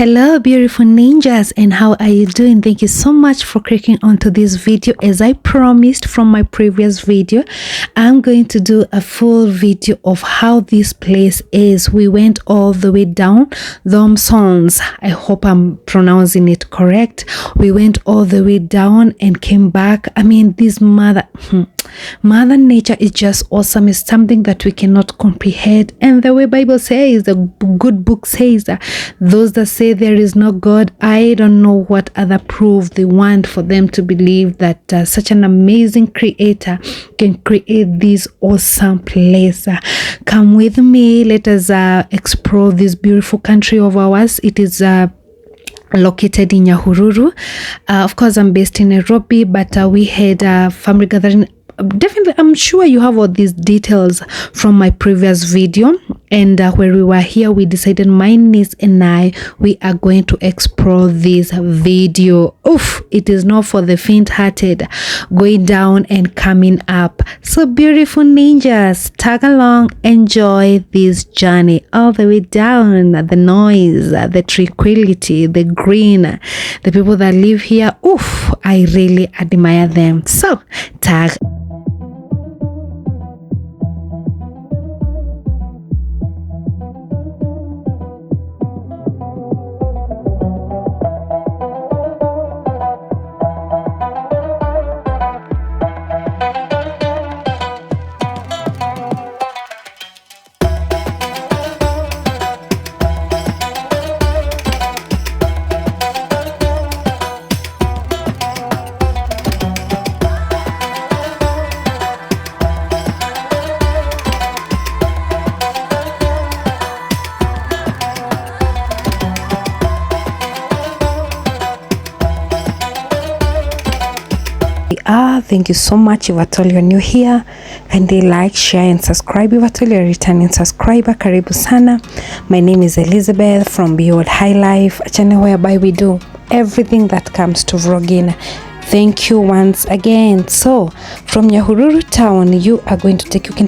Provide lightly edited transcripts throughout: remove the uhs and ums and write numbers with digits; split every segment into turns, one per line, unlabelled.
Hello beautiful ninjas, and how are you doing? Thank you so much for clicking onto this video. As I promised from my previous video, I'm going to do a full video of how this place is. We went all the way down Thomson's. I hope I'm pronouncing it correct. We went all the way down and came back. I mean, this mother nature is just awesome. It's something that we cannot comprehend, and the way Bible says, the good book says that those that say there is no God, I don't know what other proof they want for them to believe that such an amazing creator can create this awesome place. Come with me, let us explore this beautiful country of ours. It is located in Nyahururu. Of course, I'm based in Nairobi, but we had a family gathering. Definitely, I'm sure you have all these details from my previous video, and when we were here, we decided, my niece and I, we are going to explore this video. Oof, it is not for the faint-hearted, going down and coming up. So beautiful ninjas, tag along, enjoy this journey all the way down. The noise, the tranquility, the green, the people that live here, oof, I really admire them. So tag. Thank you so much. If at all you're new here, kindly like, share and subscribe. If at all you're a returning subscriber, karibu sana. My name is Elizabeth from Behold High Life, a channel whereby we do everything that comes to vlogging. Thank you once again. So from Nyahururu town, you can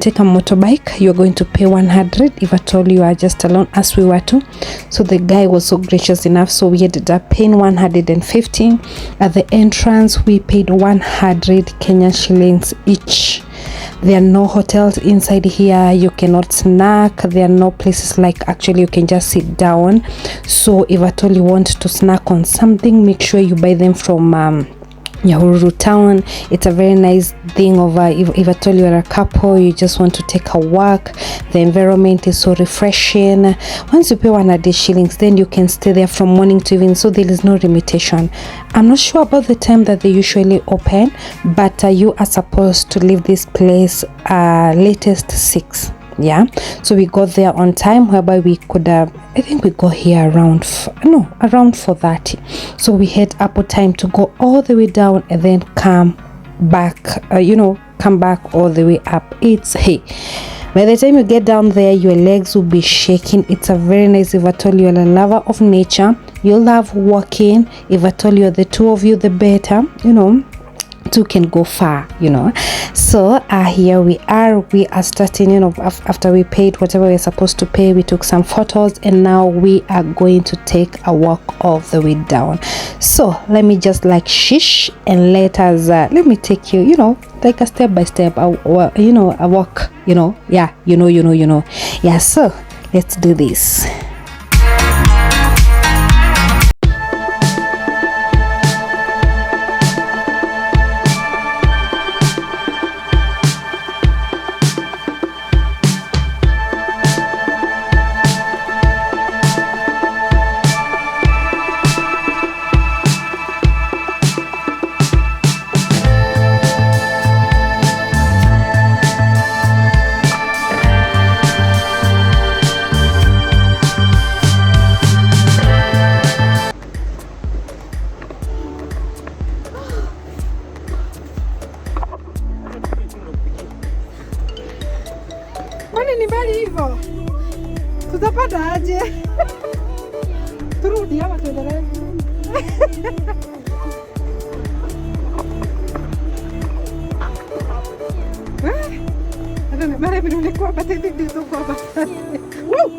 take a motorbike. You're going to pay 100 if at all you are just alone, as we were too. So the guy was so gracious enough, so we ended up paying 150. At the entrance we paid 100 Kenyan shillings each. There are no hotels inside here. You cannot snack. There are no places like actually you can just sit down. So if at all you want to snack on something, make sure you buy them from Nyahururu town. It's a very nice thing of if I told you are a couple, you just want to take a walk. The environment is so refreshing. Once you pay 100 shillings, then you can stay there from morning to evening, so there is no limitation. I'm not sure about the time that they usually open, but you are supposed to leave this place latest 6. Yeah, so we got there on time, whereby we could I think we got here around 4:30. So we had ample time to go all the way down and then come back come back all the way up. It's by the time you get down there, your legs will be shaking. It's a very nice. If I told you are a lover of nature, you'll love walking. If I told you are the two of you, the better. Two can go far, So here we are starting, after we paid whatever we're supposed to pay. We took some photos, and now we are going to take a walk all the way down. So let me just shish, and let me take you, like a step by step, a walk, yeah. So let's do this.
Ni mbali hivyo. Tutapata aje? Turudi ama tuendelee? Mara vile nilikuwa basi ndio kwa basi. Woo!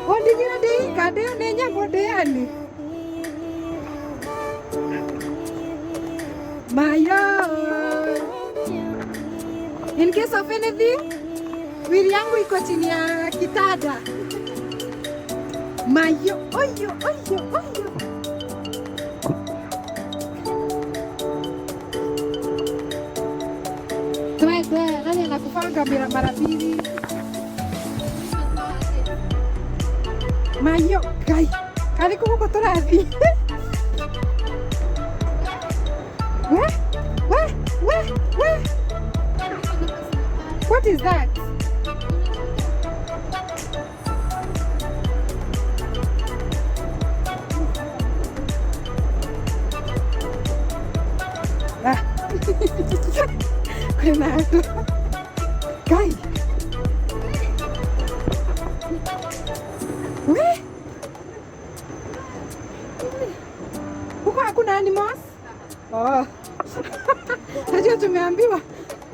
Odi nyingine Kadeo nenya modeni. Mayo. In case of anything, wili yangu iko chini ya kitanda. Mayo, oyo, oyo, oyo. Twende, nani anakupanga mara mbili? Mayo, kai, kari kuko turathi. Where? What is that? Renato. Kai. Where? Huko hakuna animals? Oh. Najua tumeambiwa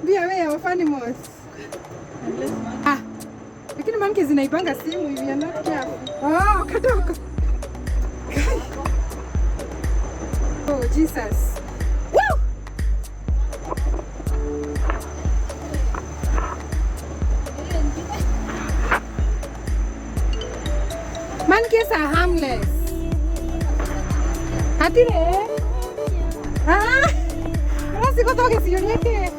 beware of animals. Lakini manke zinaipanga simu hivi ya not careful. Oh, kadogo. Oh, Jesus. Woo! Monkeys are harmless. Hatire? Siko toke sionyeke.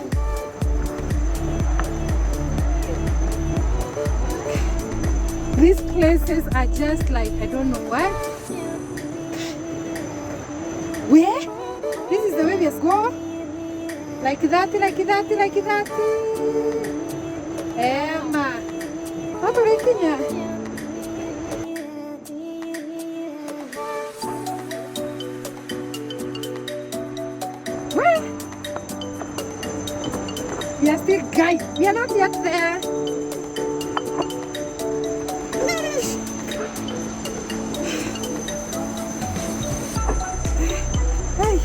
These places are just like, I don't know what. Where? This is the way we just go? Like that. Emma. What are you doing? Where? We are still, guys, we are not yet there. Hey.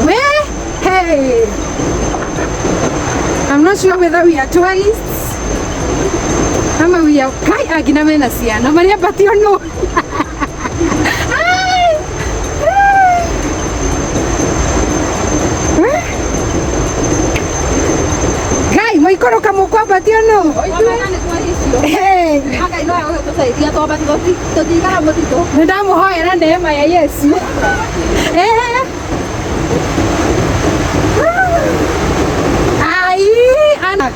Where? Hey. I'm not sure whether we are tourists. Ama we are kai agina mena siana Maria patio no. Kai mo ikoro kamo kwa patio no. Hey. Aka ino ya to sai dia to patio to digara motito. Ndamo hoya na neema ya Yesu. Ai ana.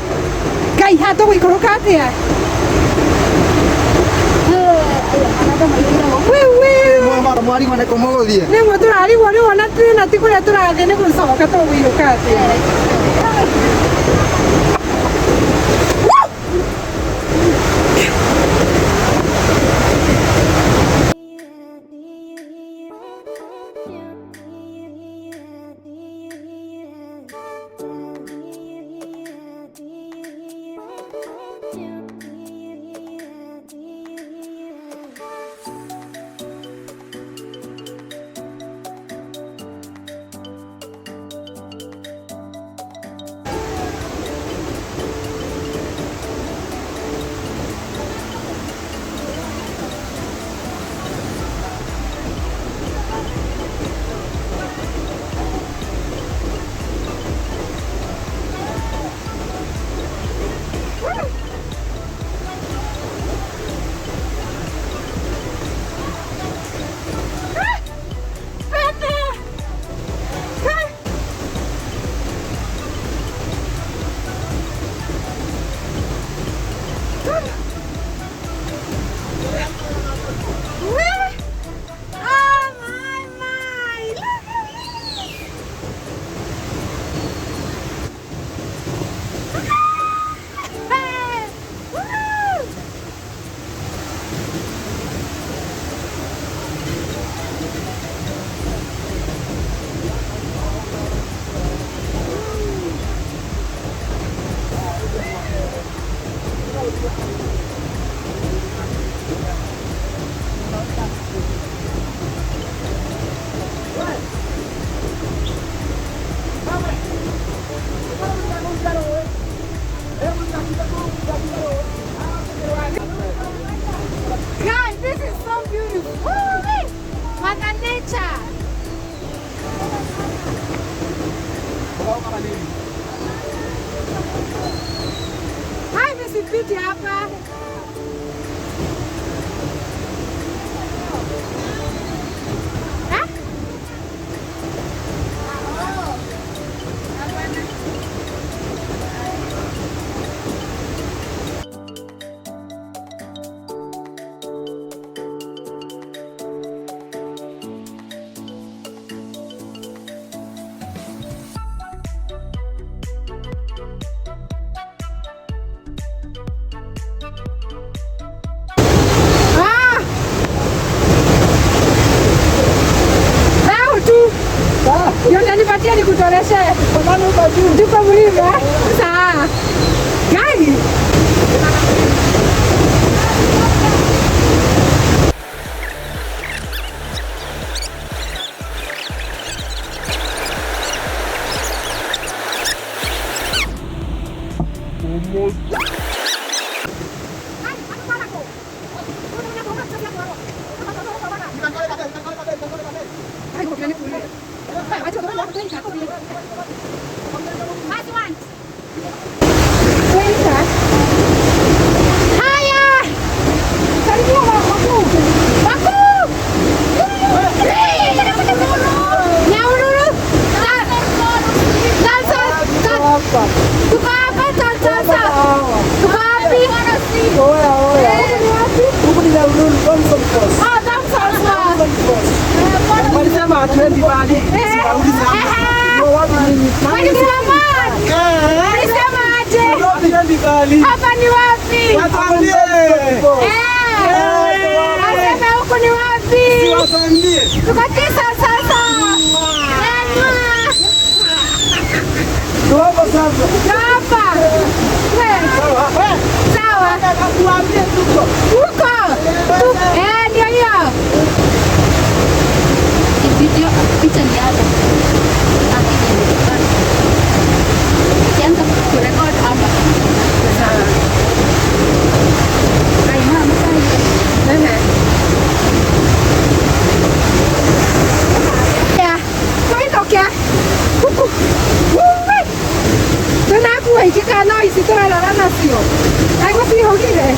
Kai hato ko ikoro katia.
Mwari wana komogo thie.
Ne mo turari wori wona twina tikuria turathie ni gucoka to wiruka atia. Hai, nisipiti hapa. Yote nipatie nikutoreshe. Tuko mlima. Sawa. Gari. Hapa ni wapi? Asema huku ni wapi? Tukatisa sasa.
Tuwapa sasa.
Hapa. Sawa.
Tuambie tuko.
Huko. Ndio hiyo.
Video picha ni hapa. Kianza kurekod hapa.
Sawa.
Hai mama sana.
Kuitokea. Huku. Tunakuwa ikika noise tunalala nasio. Haiko si hongire.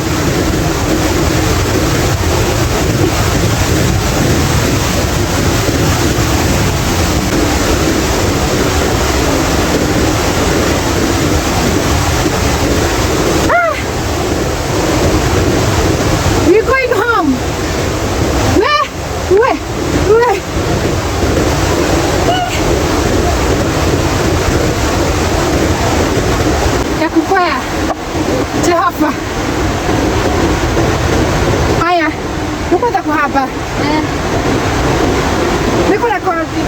We're going home. Where? Ya kukwea. Jehova. Haya. Nuko tako hapa. Niko na korti.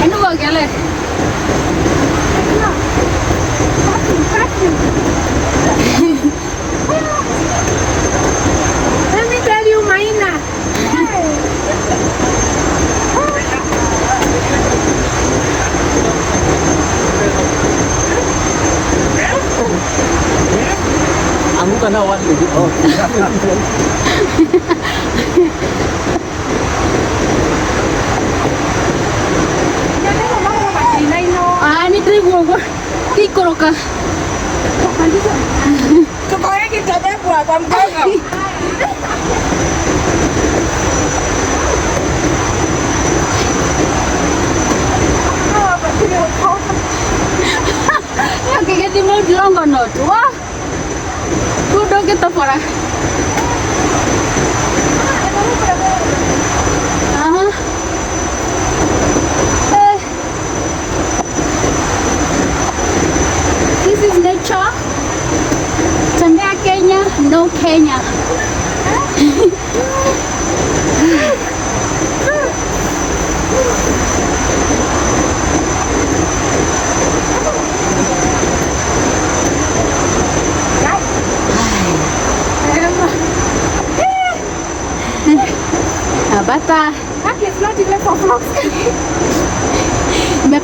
Anu bagale.
Let me tell you, Maina.
Anguka nao watu.
Ni trigo kikoroka.
Tukoe kitabebwa kwa mgongo.
Kigeti mau dilongo not. Wah. Kudo kita pora. This is nature. Tembea Kenya, no Kenya.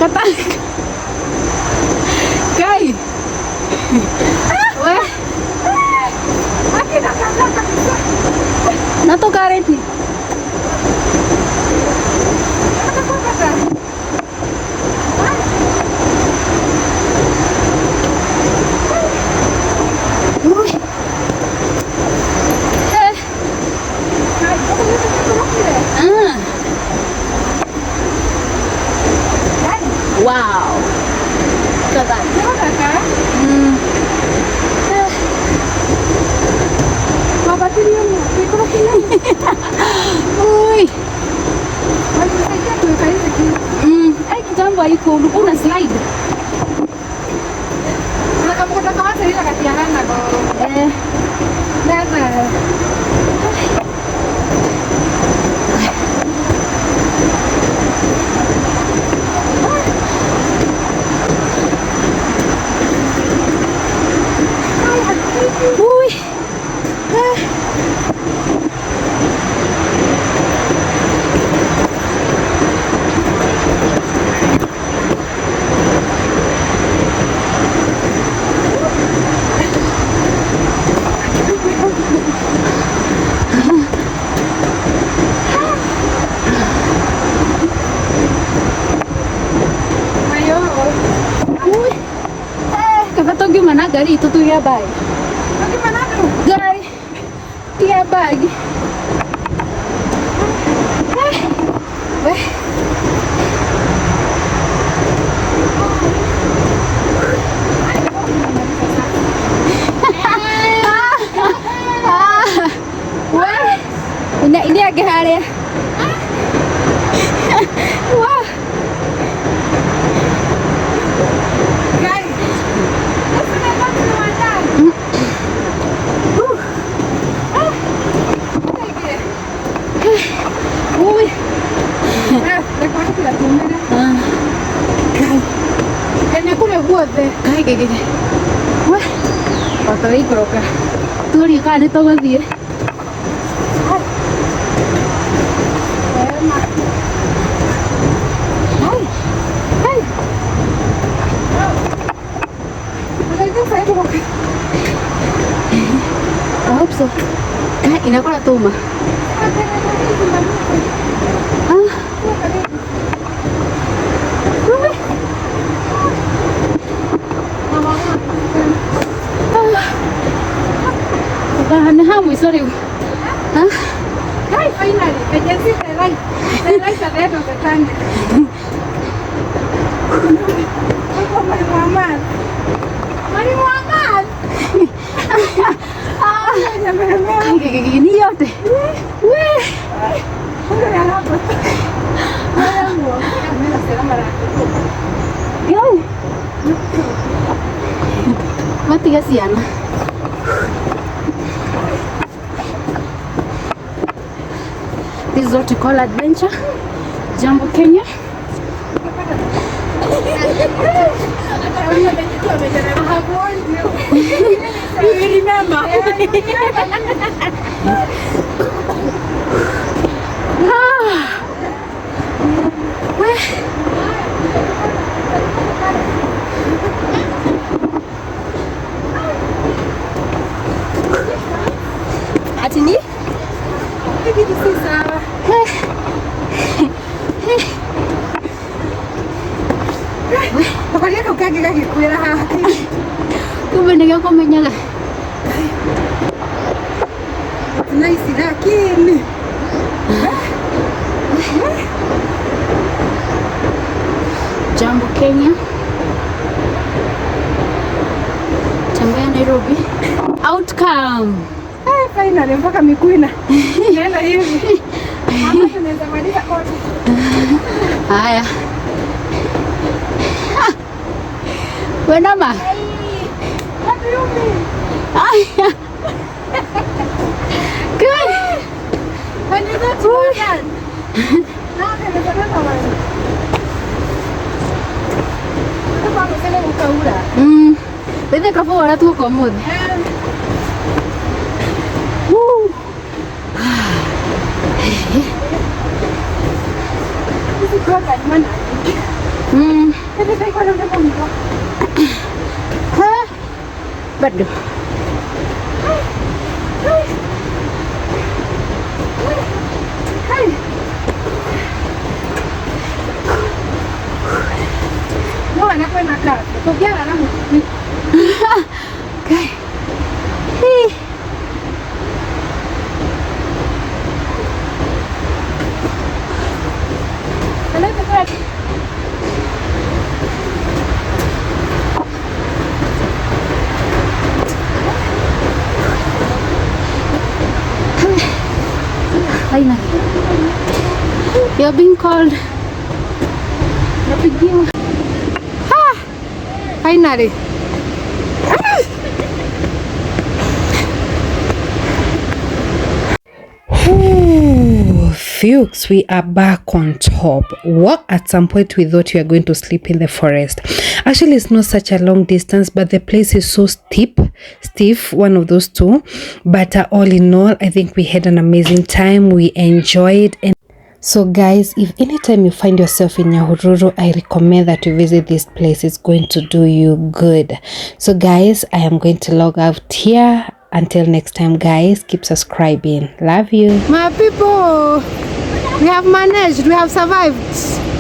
Kata. Kai. Weh. Nato kareti. Wow. Kata. Apa tu dia? Ikut sini. Ui. Macam saja tu kali lagi. Kita buat ikut una slide. Nak kamu kata kawan saya nak katiaran nak kau. Dah. Ui. Kata gimana gari itu tuh ya bay? Gimana tuh? Gari, dia bag. Weh. Wah, ini agak hari. Wah. Kai. Wah. Pakai kroka. Tuh dia kan itu apa dia? Hai. Ada itu saya buka. I hope so. Kai, ini aku nak tuma. Bahan hamu sorry. Hai, finally. Agency selai. Selai sadar untuk tanda. Mari Muhammad. Kayak gini ya teh. Weh. Udah ya apa? Yo. Mati kasihan. This is what we call adventure. Jambo Kenya. I have warned you. You remember? Atini? Ini di sisa. Pokoknya kau kaki kuira hati. Kau benar kau menyala. Nice lakini. Jambo Kenya. Tembea Nairobi. Outcome. Finally mpaka mikuina. Nenda hivi. Hapa tunaweza maliza kote. Haya. Wena ma. Aya. Good. When you go to London. Now can you go to London? Apa kau selalu buka ura? Benda kau orang tu komod. Ini kau kat mana? Bado.
No, anakwenda class. Tokiana na mimi.
Okay. Finally. You're being called.
Napigiwa. Finally.
Fuchs, we are back on top. What, at some point we thought we were going to sleep in the forest. Actually, it's not such a long distance, but the place is so stiff, one of those two. But all in all, I think we had an amazing time. We enjoyed. And so guys, if anytime you find yourself in Nyahururu, I recommend that you visit this place. It's going to do you good. So guys, I am going to log out here. Until next time, guys, keep subscribing. Love you.
My people, we have managed, we have survived.